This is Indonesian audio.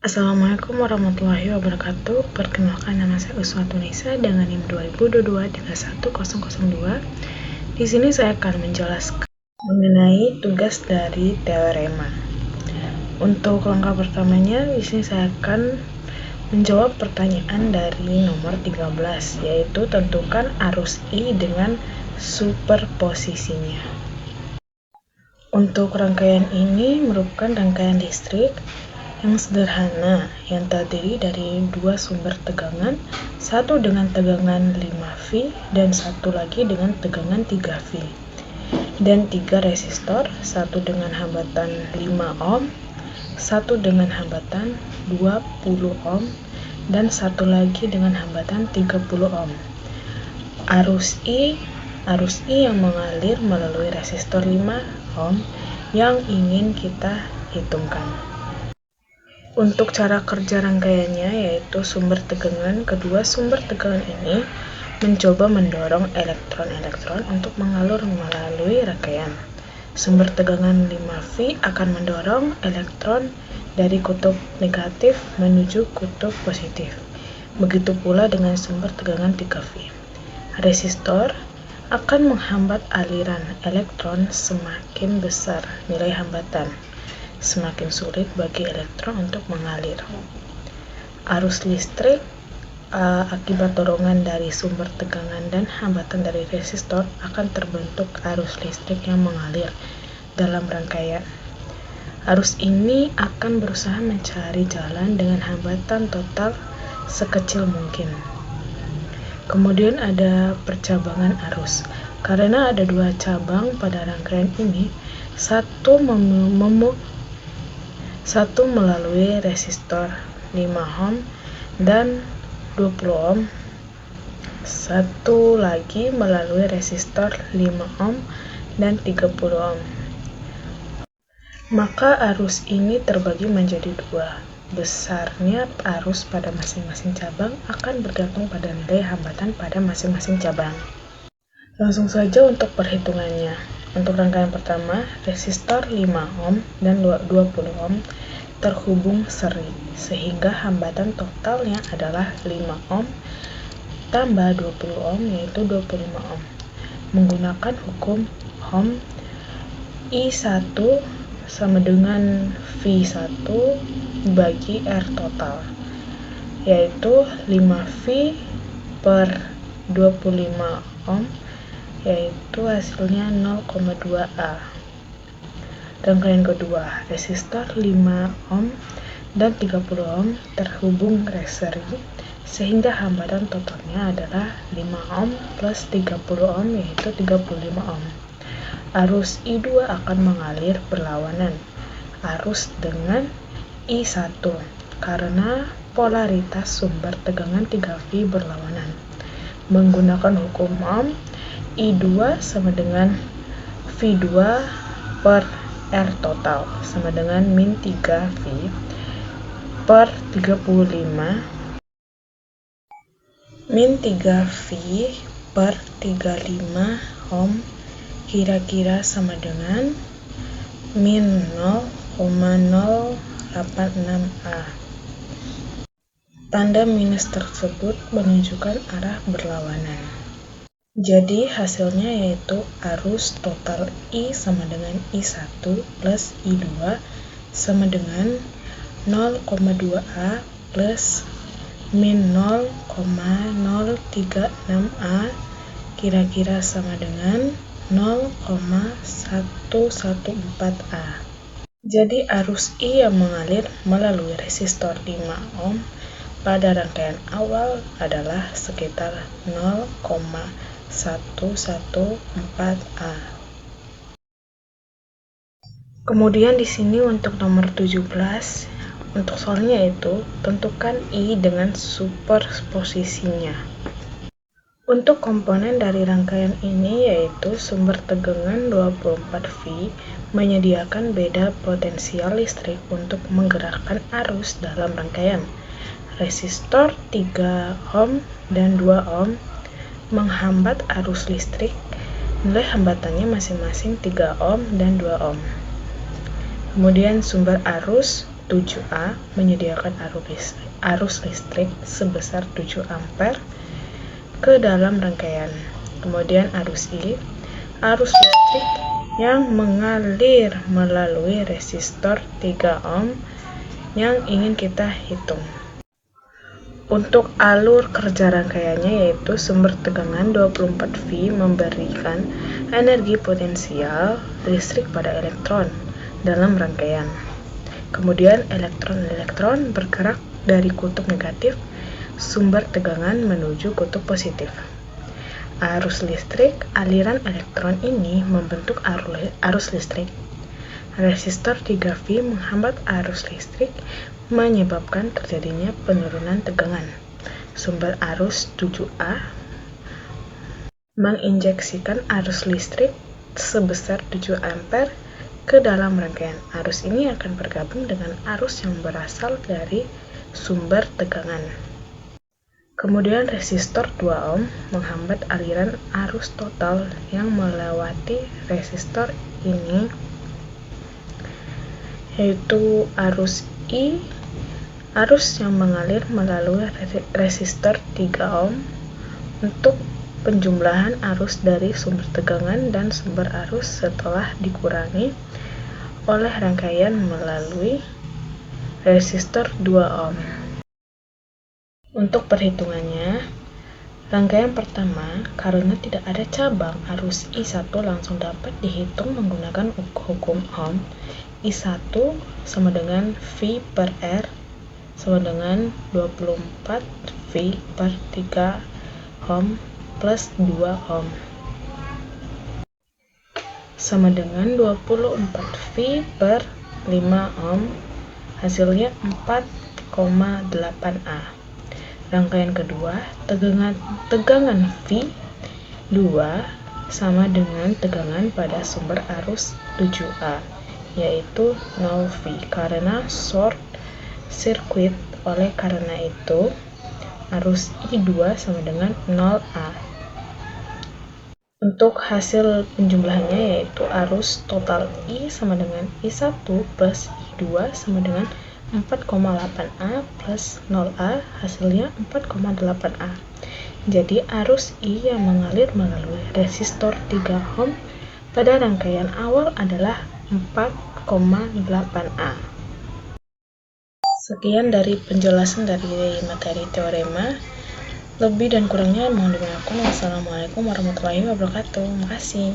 Assalamualaikum warahmatullahi wabarakatuh. Perkenalkan, nama saya Uswatunisa dengan NIM 2022-31002. Di sini saya akan menjelaskan mengenai tugas dari teorema. Untuk langkah pertamanya, di sini saya akan menjawab pertanyaan dari nomor 13, yaitu tentukan arus I dengan superposisinya. Untuk rangkaian ini merupakan rangkaian listrik yang sederhana yang terdiri dari dua sumber tegangan, satu dengan tegangan 5V dan satu lagi dengan tegangan 3V, dan 3 resistor, satu dengan hambatan 5 ohm, satu dengan hambatan 20 ohm, dan satu lagi dengan hambatan 30 ohm. Arus I yang mengalir melalui resistor 5 ohm yang ingin kita hitungkan. Untuk cara kerja rangkaiannya, yaitu kedua sumber tegangan ini mencoba mendorong elektron-elektron untuk mengalur melalui rangkaian. Sumber tegangan 5V akan mendorong elektron dari kutub negatif menuju kutub positif. Begitu pula dengan sumber tegangan 3V. Resistor akan menghambat aliran elektron. Semakin besar nilai hambatan, semakin sulit bagi elektron untuk mengalir. Arus listrik akibat dorongan dari sumber tegangan dan hambatan dari resistor akan terbentuk arus listrik yang mengalir dalam rangkaian. Arus ini akan berusaha mencari jalan dengan hambatan total sekecil mungkin. Kemudian ada percabangan arus. Karena ada dua cabang pada rangkaian ini, satu melalui resistor 5 ohm dan 20 ohm, satu lagi melalui resistor 5 ohm dan 30 ohm. Maka arus ini terbagi menjadi dua. Besarnya arus pada masing-masing cabang akan bergantung pada nilai hambatan pada masing-masing cabang. Langsung saja untuk perhitungannya. Untuk rangkaian pertama, resistor 5 ohm dan 20 ohm terhubung seri, sehingga hambatan totalnya adalah 5 ohm tambah 20 ohm, yaitu 25 ohm. Menggunakan hukum Ohm, I1 sama dengan V1 bagi R total, yaitu 5V per 25 ohm, yaitu hasilnya 0,2A. Rangkaian kedua, resistor 5 ohm dan 30 ohm terhubung seri, sehingga hambatan totalnya adalah 5 ohm plus 30 ohm, yaitu 35 ohm. Arus I2 akan mengalir berlawanan arus dengan I1 karena polaritas sumber tegangan 3V berlawanan. Menggunakan hukum Ohm, I2 sama dengan V2 per R total sama dengan min 3V per 35 min 3V per 35 ohm kira-kira sama dengan min 0,086A. Tanda minus tersebut menunjukkan arah berlawanan. Jadi hasilnya yaitu arus total I sama dengan I1 plus I2 sama dengan 0,2A plus min 0,036A kira-kira sama dengan 0,114A. Jadi arus I yang mengalir melalui resistor 5 ohm pada rangkaian awal adalah sekitar 0,114A. Kemudian di sini untuk nomor 17, untuk soalnya yaitu tentukan I dengan superposisinya. Untuk komponen dari rangkaian ini yaitu sumber tegangan 24V menyediakan beda potensial listrik untuk menggerakkan arus dalam rangkaian. Resistor 3 ohm dan 2 ohm menghambat arus listrik. Nilai hambatannya masing-masing 3 ohm dan 2 ohm. Kemudian sumber arus 7A menyediakan arus listrik sebesar 7 ampere ke dalam rangkaian. Kemudian arus I, arus listrik yang mengalir melalui resistor 3 ohm yang ingin kita hitung. Untuk alur kerja rangkaiannya yaitu sumber tegangan 24 V memberikan energi potensial listrik pada elektron dalam rangkaian. Kemudian elektron-elektron bergerak dari kutub negatif sumber tegangan menuju kutub positif. Arus listrik aliran elektron ini membentuk arus listrik. Resistor 3V menghambat arus listrik menyebabkan terjadinya penurunan tegangan. Sumber arus 7A menginjeksikan arus listrik sebesar 7 ampere ke dalam rangkaian. Arus ini akan bergabung dengan arus yang berasal dari sumber tegangan. Kemudian resistor 2 ohm menghambat aliran arus total yang melewati resistor ini, yaitu arus I, arus yang mengalir melalui resistor 3 ohm untuk penjumlahan arus dari sumber tegangan dan sumber arus setelah dikurangi oleh rangkaian melalui resistor 2 ohm. Untuk perhitungannya, rangkaian pertama karena tidak ada cabang arus I1 langsung dapat dihitung menggunakan hukum Ohm. I1 sama dengan V per R sama dengan 24 V per 3 ohm plus 2 ohm sama dengan 24 V per 5 ohm, hasilnya 4,8A. Rangkaian kedua, tegangan V2 sama dengan tegangan pada sumber arus 7A, yaitu 0V karena short circuit. Oleh karena itu, arus I2 sama dengan 0A. Untuk hasil penjumlahannya yaitu arus total I sama dengan I1 plus I2 sama dengan 4,8A plus 0A, hasilnya 4,8A. Jadi arus I yang mengalir melalui resistor 3 ohm pada rangkaian awal adalah 4,8A. Sekian dari penjelasan dari materi teorema. Lebih dan kurangnya mohon dimaafkan. Wassalamualaikum warahmatullahi wabarakatuh. Makasih.